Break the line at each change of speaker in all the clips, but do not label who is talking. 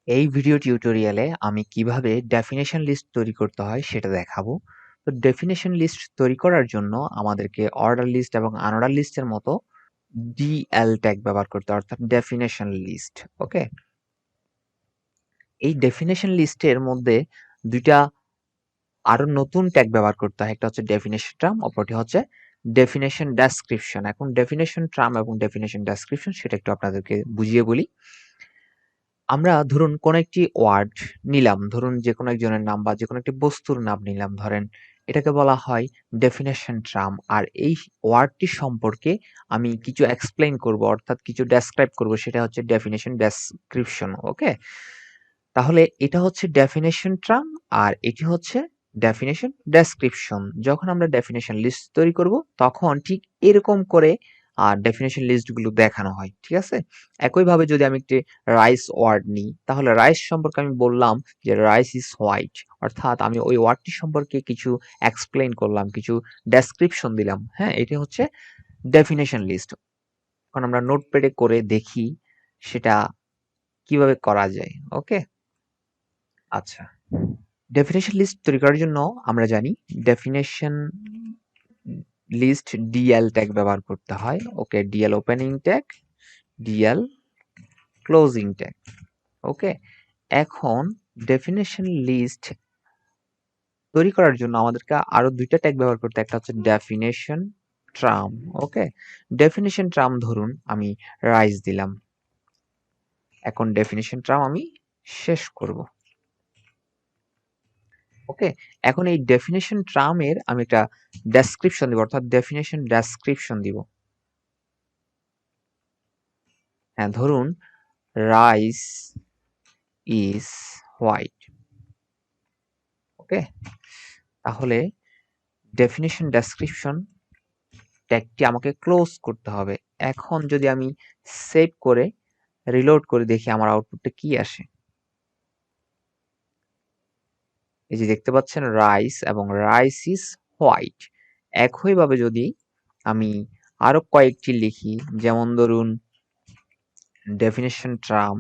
এই ভিডিও টিউটোরিয়ালে আমি কিভাবে ডেফিনেশন লিস্ট তৈরি করতে হয় সেটা দেখাবো। তো ডেফিনেশন লিস্ট তৈরি করার জন্য আমাদেরকে অর্ডার লিস্ট এবং আনঅর্ডার লিস্টের মতো ডিএল ট্যাগ ব্যবহার করতে হয়, অর্থাৎ ডেফিনেশন লিস্ট। ওকে, এই ডেফিনেশন লিস্টের মধ্যে দুইটা আরো নতুন ট্যাগ ব্যবহার করতে হয়। একটা হচ্ছে ডেফিনেশন টার্ম, অপরটি হচ্ছে ডেফিনেশন ডেসক্রিপশন। এখন ডেফিনেশন টার্ম এবং ডেফিনেশন ডেসক্রিপশন সেটা একটু আপনাদেরকে বুঝিয়ে বলি। আমরা ধরুন কোন একটি ওয়ার্ড নিলাম, ধরুন যে কোনো একজনের নাম বা যে কোনো একটি বস্তুর নাম নিলাম, ধরেন এটাকে বলা হয় ডেফিনেশন টার্ম। আর এই ওয়ার্ডটি সম্পর্কে আমি কিছু এক্সপ্লেইন করব, অর্থাৎ কিছু ডেসক্রাইব করব, সেটা হচ্ছে ডেফিনেশন ডেসক্রিপশন। ওকে, তাহলে এটা হচ্ছে ডেফিনেশন টার্ম আর এটি হচ্ছে ডেফিনেশন ডেসক্রিপশন। যখন আমরা ডেফিনেশন লিস্ট তৈরি করব তখন ঠিক এরকম করে ডেফিনেশন লিস্টগুলো দেখানো হয়। ঠিক আছে, একইভাবে যদি আমি একটি রাইস ওয়ার্ড নিই, তাহলে রাইস সম্পর্কে আমি বললাম যে রাইস ইজ হোয়াইট, অর্থাৎ আমি ওই ওয়ার্ডটি সম্পর্কে কিছু এক্সপ্লেইন করলাম, কিছু ডেসক্রিপশন দিলাম। হ্যাঁ, এটি হচ্ছে ডেফিনেশন লিস্ট। এখন আমরা নোটপ্যাডে করে দেখি সেটা কিভাবে করা যায়। ওকে, আচ্ছা, ডেফিনেশন লিস্ট তৈরি করার জন্য আমরা জানি ডেফিনেশন লিস্ট ডিএল ট্যাগ ব্যবহার করতে হয়। Okay, DL opening tag, DL closing tag. Okay, এখন ডেফিনেশন লিস্ট তৈরি করার জন্য আমাদেরকে আরো দুইটা ট্যাগ ব্যবহার করতে হয়। একটা হচ্ছে ডেফিনেশন ট্রাম। ওকে, ডেফিনেশন ট্রাম ধরুন আমি রাইস দিলাম, এখন ডেফিনেশন ট্রাম আমি শেষ করব। ওকে, এখন এই ডেফিনেশন ট্রামের আমি একটা ডেসক্রিপশন দিব, অর্থাৎ ডেফিনেশন ডেসক্রিপশন দিব। হ্যাঁ, ধরুন রাইস ইজ হোয়াইট। ওকে, তাহলে ডেফিনেশন ডেসক্রিপশন ট্যাগটি আমাকে ক্লোজ করতে হবে। এখন যদি আমি সেভ করে রিলোড করে দেখি আমার আউটপুটটা কি আসে। এই যে দেখতে পাচ্ছেন রাইস এবং রাইস ইজ হোয়াইট। একইভাবে যদি আমি আরো কয়েকটি লিখি, যেমন ধরুন definition term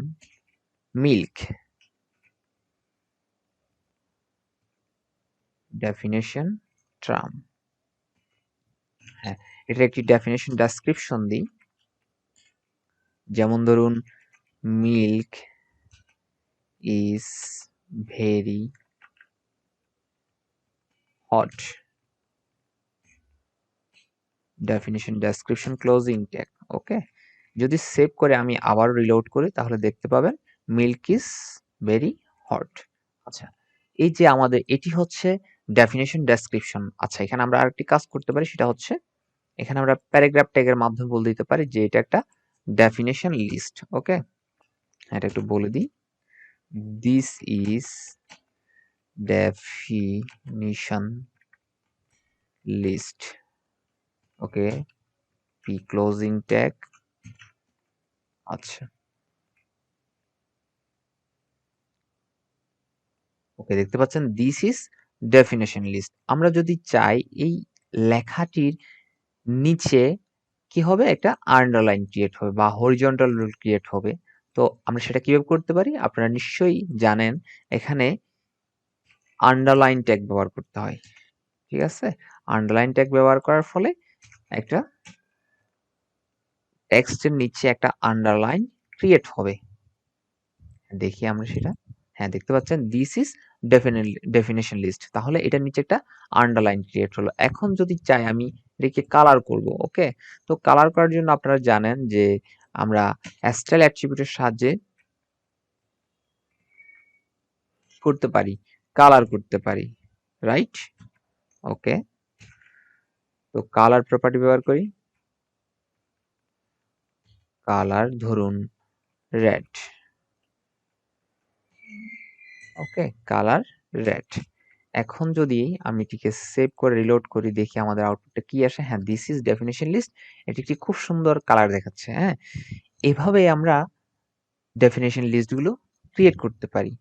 milk, definition term, হ্যাঁ, এটা একটি ডেফিনেশন ডেসক্রিপশন দিই, যেমন ধরুন milk is very hot, definition description closing tag. Okay, যদি সেভ করে আমি আবার রিলোড করি তাহলে দেখতে পাবেন মিল্ক ইজ ভেরি হট। আচ্ছা, এই যে আমাদের এটি হচ্ছে ডেফিনেশন ডেসক্রিপশন। আচ্ছা, এখানে আমরা আরেকটি কাজ করতে পারি, সেটা হচ্ছে এখানে আমরা প্যারাগ্রাফ ট্যাগের মাধ্যমে বলে দিতে পারি যে এটা একটা ডেফিনেশন লিস্ট। ওকে, এটা একটু বলে দিই, this is definition list. Okay, P closing tag. আচ্ছা, ওকে, দেখতে পাচ্ছেন দিস ইজ ডেফিনেশন লিস্ট। আমরা যদি চাই এই লেখাটির নিচে কি হবে, একটা আন্ডারলাইন ক্রিয়েট হবে বা হরিজন্টাল রুল ক্রিয়েট হবে। তো আমরা সেটা কিভাবে করতে পারি, আপনারা নিশ্চয়ই জানেন এখানে আন্ডারলাইন ট্যাগ ব্যবহার করতে হয়। ঠিক আছে, আন্ডারলাইন ট্যাগ ব্যবহার করার ফলে একটা টেক্সটের নিচে একটা আন্ডারলাইন ক্রিয়েট হবে। দেখি আমরা সেটা, হ্যাঁ, দেখতে পাচ্ছেন দিস ইজ ডেফিনেশন লিস্ট, তাহলে এটার নিচে একটা আন্ডারলাইন ক্রিয়েট হলো। এখন যদি চাই আমি এটাকে কালার করব। ওকে, তো কালার করার জন্য আপনারা জানেন যে আমরা স্টাইল অ্যাট্রিবিউটের সাহায্যে করতে পারি, কালার করতে পারি, রাইট? ওকে, তো কালার প্রপার্টি ব্যবহার করি, কালার ধরুন রেড। ওকে, কালার রেড। এখন যদি আমি এটিকে সেভ করে রিলোড করি, দেখি আমাদের আউটপুটটা কি আসে। হ্যাঁ, দিস ইজ ডেফিনেশন লিস্ট, এটি একটি খুব সুন্দর কালার দেখাচ্ছে। হ্যাঁ, এভাবে আমরা ডেফিনেশন লিস্টগুলো ক্রিয়েট করতে পারি।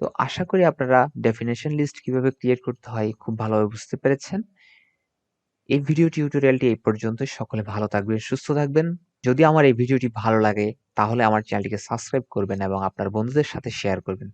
তো আশা করি আপনারা ডেফিনেশন লিস্ট কিভাবে ক্রিয়েট করতে হয় খুব ভালোভাবে বুঝতে পেরেছেন। এই ভিডিও টিউটোরিয়ালটি এই পর্যন্তই। সকলে ভালো থাকবেন, সুস্থ থাকবেন। যদি আমার এই ভিডিওটি ভালো লাগে তাহলে আমার চ্যানেলটিকে সাবস্ক্রাইব করবেন এবং আপনার বন্ধুদের সাথে শেয়ার করবেন।